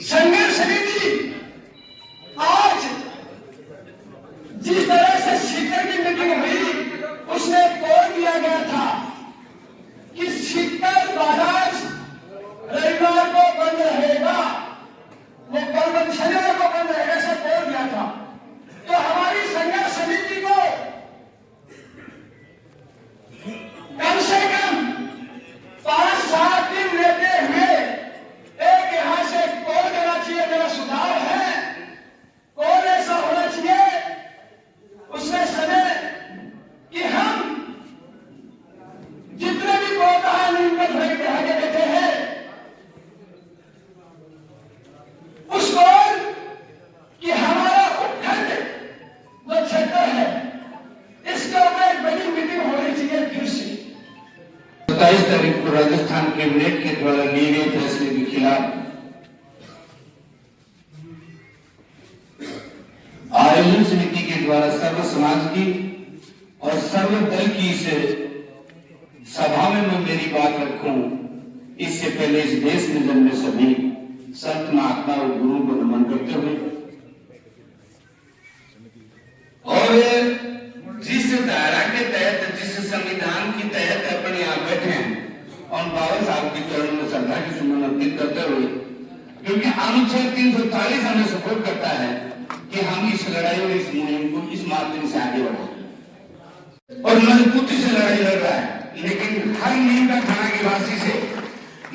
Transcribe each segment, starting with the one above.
संघर्ष समिति आज जिस तरह से शिखर की मीटिंग हुई उसमें बोल दिया गया था कि शिखर बाजार रविवार को बंद रहेगा, वो कल शनिवार को बंद रहेगा, ऐसा बोल दिया था। तो हमारी संघर्ष समिति को कम से कम 5-7 दिन लेते हुए एक यहां से कौन देना चाहिए, मेरा सुझाव है कौन ऐसा होना चाहिए उसमें समय कि हम जितने भी पौधा न्यूनतम आगे देते हैं उसको कि हमारा उपखंड जो क्षेत्र है इसके ऊपर एक बड़ी मीटिंग होनी चाहिए फिर से। 27 तारीख को राजस्थान कैबिनेट के द्वारा लिए गए फैसले के खिलाफ आयोजन समिति के द्वारा सर्व समाज की और सर्व दल की से सभा में मैं मेरी बात रखूं, इससे पहले इस देश में जन्मे सभी संत महात्मा और गुरु को नमन करते हुए और जिस धारा के तहत जिस संविधान के तहत अपने यहाँ बैठे हैं और बाबा साहब के चरणों में श्रद्धा की सुमन अर्पित करते हुए, क्योंकि अनुच्छेद 340 हमें सपोर्ट करता है कि हम इस लड़ाई और इस मुहिम को इस माध्यम से आगे बढ़ाएं और मजबूती से लड़ाई लड़ रहा है। लेकिन हर नीम का थाना की वासी से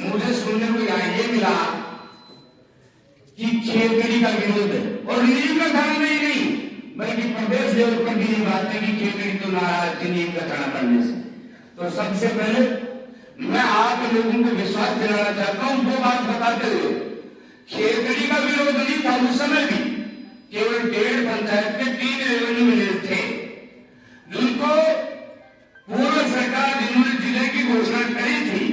मुझे सुनने को यहाँ ये मिला कि खेतड़ी का विरोध है और नीम का थाना में ही नहीं बल्कि प्रदेश लेवल पर भी ये बात है कि खेतड़ी तो नाराज थी नीम का थाना बनने से। तो सबसे पहले मैं आप लोगों को विश्वास दिलाना चाहता हूं, दो बात बताते हुए, खेतड़ी का विरोध नहीं था उस समय भी, केवल 1.5 पंचायत के 3 रेवेन्यू विलेज थे जिनको पूर्व सरकार जिन्होंने जिले की घोषणा करी थी,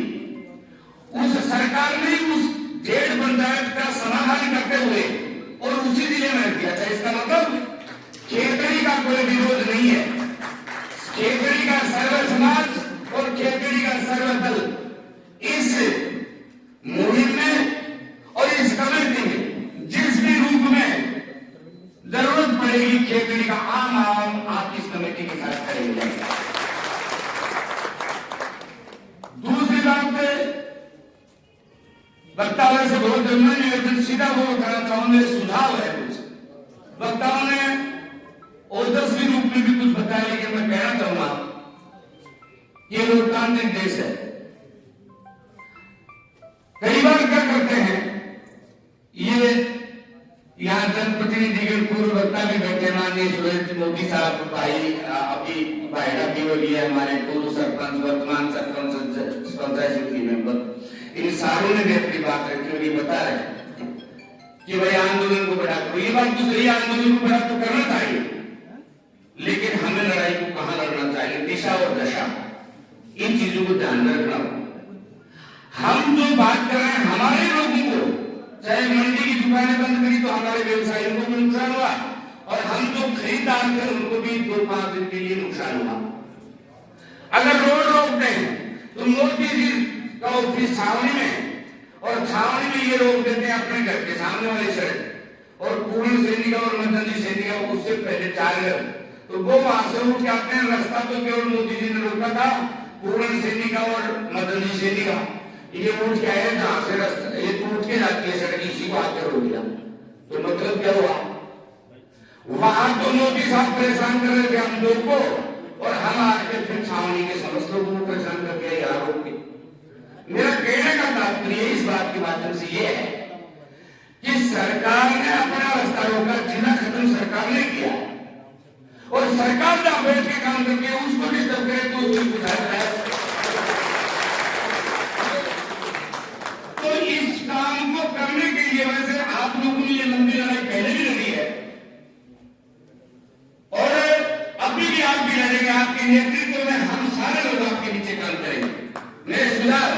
उस सरकार ने उस 1.5 पंचायत का समाधान करते हुए और उसी जिले में रख दिया था। इसका मतलब खेतड़ी का कोई विरोध नहीं है। खेतड़ी का सर्व समाज और खेतड़ी का सर्व दल इस मुहिम में और इस कमेटी में जिस भी रूप में जरूरत पड़ेगी खेतड़ी का आम आप इस कमेटी के साथ करेंगे। दूसरी बात वक्ताओं से बहुत जरूरी निवेदन सीधा वो करना चाहूंगे, सुझाव है कुछ वक्ताओं ने ओजस्वी रूप में भी कुछ बताया, लेकिन मैं कहना चाहूंगा ये लोकतांत्रिक देश है। कई बार क्या करते हैं, ये यहाँ जनप्रतिनिधि के पूर्व वक्ता भी बैठे माननीय सुरेश मोदी साहब भाई, अभी भाईडा भी हो लिया हमारे पूर्व सरपंच वर्तमान सरपंच पंचायत समिति मेंबर, इन सारों ने भी अपनी बात रखी और ये बता रहे कि भाई आंदोलन को बढ़ा करो। ये बात तो सही, आंदोलन को बढ़ा तो करना चाहिए, लेकिन हमें लड़ाई को कहां लड़ना चाहिए, दिशा और दशा, इन चीजों को ध्यान में रखना होगा। हम जो बात कर रहे हैं हमारे लोगों को, चाहे मंडी की दुकानें बंद करी तो हमारे व्यवसायियों को भी नुकसान हुआ और हम जो खरीदार थे उनको भी 2-5 दिन के लिए नुकसान हुआ। अगर रोड रोक दें तो मोदी जी का ऑफिस छावनी में और छावनी में ये रोक देते हैं अपने घर के सामने वाली सड़क और पूर्ण सैनिका और मदन जी सैनिका उससे पहले 4 घर, तो वो वहां से उठ के आते हैं। रास्ता तो केवल मोदी जी ने रोका था, पूर्ण सैनिका और मदन जी सैनिका ये उठ के आए जहां से रास्ता ये टूट के जाती है सड़क, इसी को आकर हो गया। तो मतलब क्या हुआ, वहां तो मोदी साहब परेशान कर रहे थे हम लोग को और हम आके फिर छावनी के समस्त लोगों को परेशान कर दिया यहाँ रोक के। मेरा कहने का तात्पर्य इस बात के माध्यम से ये है कि सरकार ने अपना रास्ता रोका, जिला खत्म सरकार ने किया और सरकार जहां बैठ के काम करके उसको डिस्टर्ब करे तो उसको बुझाया है। तो इस काम को करने के लिए वैसे आप लोगों ने ये लंबी लड़ाई पहले भी लड़ी है और अभी भी आप भी लड़ेंगे। आपके नेतृत्व में हम सारे लोग आपके नीचे काम करेंगे। मेरे सुझाव,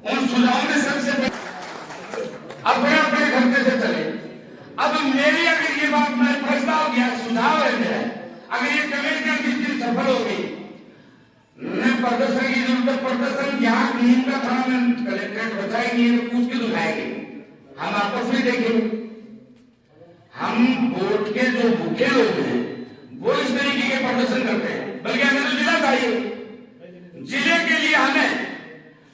उन सुझाव में सबसे अपने अपने खर्चे से चले। अब मेरी अगर ये बात मैं प्रस्ताव किया, सुझाव है मेरा, अगर ये कमेटी जिस दिन सफल होगी, मैं प्रदर्शन की जरूरत, प्रदर्शन यहाँ नीम का थाना में कलेक्ट्रेट बचाएंगे तो उसके दिखाएंगे, हम आपस में देखेंगे। हम वोट के जो भूखे लोग हैं वो इस तरीके के प्रदर्शन करते हैं, बल्कि हमें तो जिला चाहिए। जिले के लिए हमें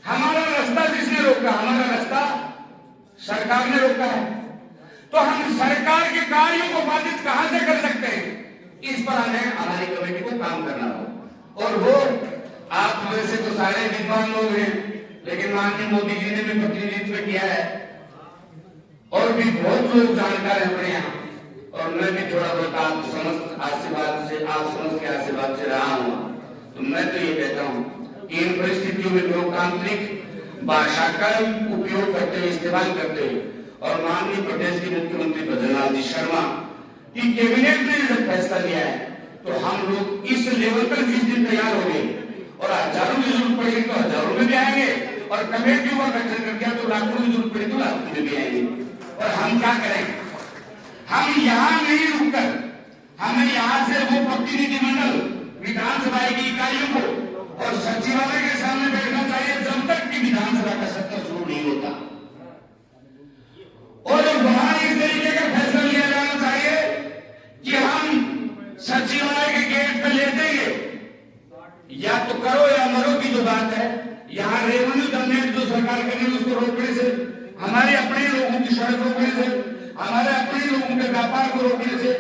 हमारा रास्ता जिसने रोका, हमारा रास्ता सरकार ने रोका है, तो हम सरकार के कार्यों को बाधित कहां से कर सकते हैं? इस पर हमें हमारी कमेटी को काम करना हो। और वो आप वैसे तो सारे विद्वान लोग हैं, लेकिन माननीय मोदी जी ने भी प्रतिनिधित्व किया है और भी बहुत लोग जानकार हैं अपने यहाँ, और मैं भी थोड़ा बहुत आप समस्त आशीर्वाद से, आप समझ के आशीर्वाद से रहा हूँ। तो मैं तो ये कहता हूँ कि इन परिस्थितियों में लोकतांत्रिक भाषा का उपयोग करते हुए, इस्तेमाल करते हुए, और माननीय प्रदेश के मुख्यमंत्री भजनलाल जी शर्मा की कैबिनेट ने जब फैसला लिया है, तो हम लोग इस लेवल पर जिस दिन तैयार हो गए और हजारों की जरूरत पड़ेगी तो हजारों में भी आएंगे, और कमेटियों का गठन कर दिया तो लाखों की जरूरत पड़ेगी तो लाखों में भी आएंगे। और हम क्या करें? हम यहाँ नहीं रुककर हमें यहाँ से वो प्रतिनिधिमंडल विधानसभा की इकाइयों को और सचिवालय के सामने बैठना चाहिए जब तक कि विधानसभा का सत्र शुरू नहीं होता, और वहां इस तरीके का फैसला लिया जाना चाहिए कि हम सचिवालय के गेट पे ले देंगे, या तो करो या मरो की जो बात है। यहाँ रेवेन्यू जनरेट जो सरकार करेगी उसको रोकने से, हमारे अपने लोगों की सड़क रोकने से, हमारे अपने लोगों के व्यापार को रोकने से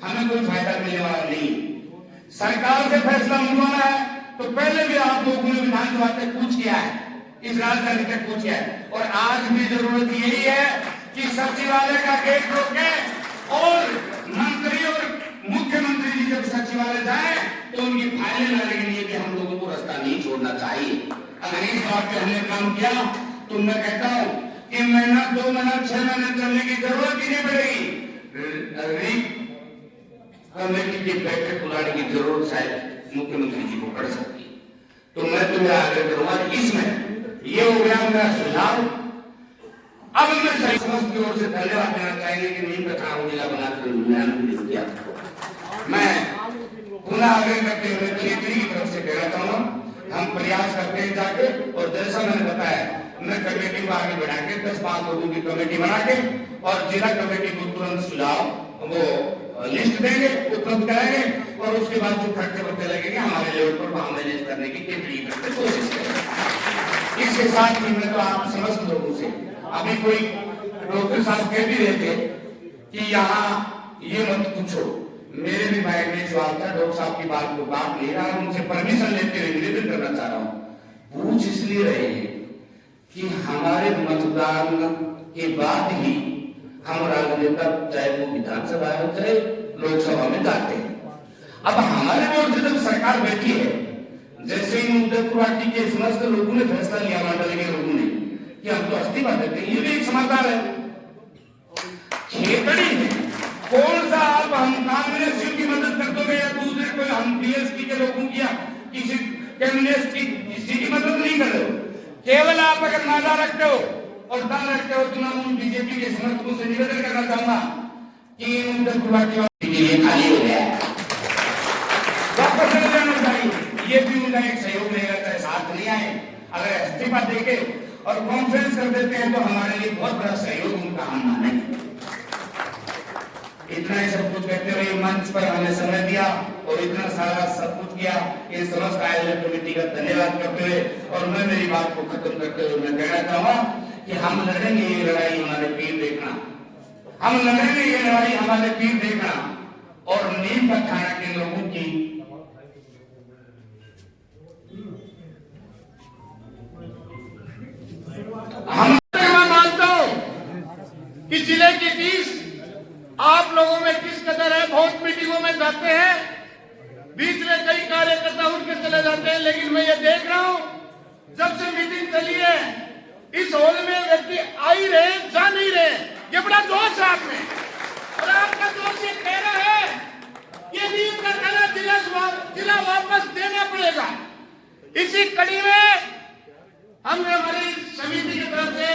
हमें कोई फायदा मिलने वाला नहीं। सरकार से फैसला मंगवाना है तो पहले भी आप लोगों ने विधानसभा तक कूच किया है, इस राजधानी तक कूच किया है, और आज भी जरूरत यही है कि सचिवालय का गेट रोके, और मंत्री और मुख्यमंत्री जी जब सचिवालय जाए तो उनकी फाइलें लाने के लिए भी हम लोगों को रास्ता नहीं छोड़ना चाहिए। अगर इस बात पे हमने काम किया तो मैं कहता हूं कि महीना, 2 महीना, 6 महीने चलने की जरूरत ही नहीं पड़ेगी। कमेटी की बैठक बुलाने की जरूरत शायद मुख्यमंत्री जी को पड़ सकती है। तो मैं तुम्हें आग्रह करूंगा, इसमें ये हो गया मेरा सुझाव। अब मैं सही समस्त की ओर से धन्यवाद देना चाहेंगे कि नीम का काम जिला बनाकर दिया। मैं पुनः आग्रह करते हुए क्षेत्रीय की तरफ से कहना चाहूंगा, हम प्रयास करते हैं जाके, और जैसा मैंने बताया मैं कमेटी को आगे बढ़ा के 10-5 लोगों की कमेटी बना के और जिला कमेटी को तुरंत सुझाव वो लिस्ट देंगे, उपलब्ध कराएंगे, और उसके बाद जो खर्चे वर्चे लगेंगे हमारे लेवल पर वहां मैनेज करने की कितनी कोशिश करेंगे। इसके साथ ही मैं तो आप समस्त लोगों से, अभी कोई डॉक्टर साहब कह भी रहे थे कि यहाँ ये मत पूछो, मेरे भी माइंड में सवाल था, डॉक्टर साहब की बात को बात नहीं रहा, उनसे परमिशन लेते हुए निवेदन करना चाह रहा हूँ। पूछ इसलिए रहे हैं कि हमारे मतदान के बाद ही हम राजनेता, चाहे वो विधानसभा हो चाहे लोकसभा में जाते हैं। अब हमारे ओर से जब सरकार बैठी है, जैसे ही उदयपुर पार्टी के समस्त लोगों ने फैसला लिया, मंडल के लोगों ने, कि हम तो अस्तीफा देते हैं, ये भी एक समाचार है। खेतड़ी है कौन सा, आप हम कांग्रेस की मदद कर दोगे या दूसरे कोई, हम बीएसपी के लोगों की या किसी कम्युनिस्ट की किसी की मदद नहीं कर रहे हो। केवल आप अगर नारा रखते हो और दम रखते हो, तो मैं बीजेपी के समर्थकों से निवेदन करना चाहूंगा कि उदयपुर पार्टी के लिए खाली हो गया, वापस चले जाना चाहिए। ये भी उनका एक सहयोग रहेगा, चाहे साथ नहीं आए, अगर इस्तीफा देके और कॉन्फ्रेंस कर देते हैं तो हमारे लिए बहुत बड़ा सहयोग उनका हम मानेंगे। इतना ही सब कुछ कहते हुए मंच पर हमें समय दिया और इतना सारा सब कुछ किया, इन समस्त आयोजन कमेटी का धन्यवाद करते हुए, और मैं मेरी बात को खत्म करते हुए मैं कहना चाहूंगा कि हम लड़ेंगे ये लड़ाई, हमारे पीर देखना, हम लड़ेंगे ये लड़ाई, हमारे पीर देखना, और नीम का थाना के लोगों की हम मानता हूं कि जिले की फीस आप लोगों में किस कदर है। बहुत मीटिंगों में जाते हैं, बीच में कई कार्यकर्ता उठ के चले जाते हैं, लेकिन मैं ये देख रहा हूं जब से मीटिंग चली है इस हॉल में व्यक्ति आ ही रहे, जा नहीं रहे। ये बड़ा जोश है आप में, और आपका जोश ये कह रहा है ये नीम का थाना जिला वापस देना पड़ेगा। इसी कड़ी में हम हमारी समिति की तरफ से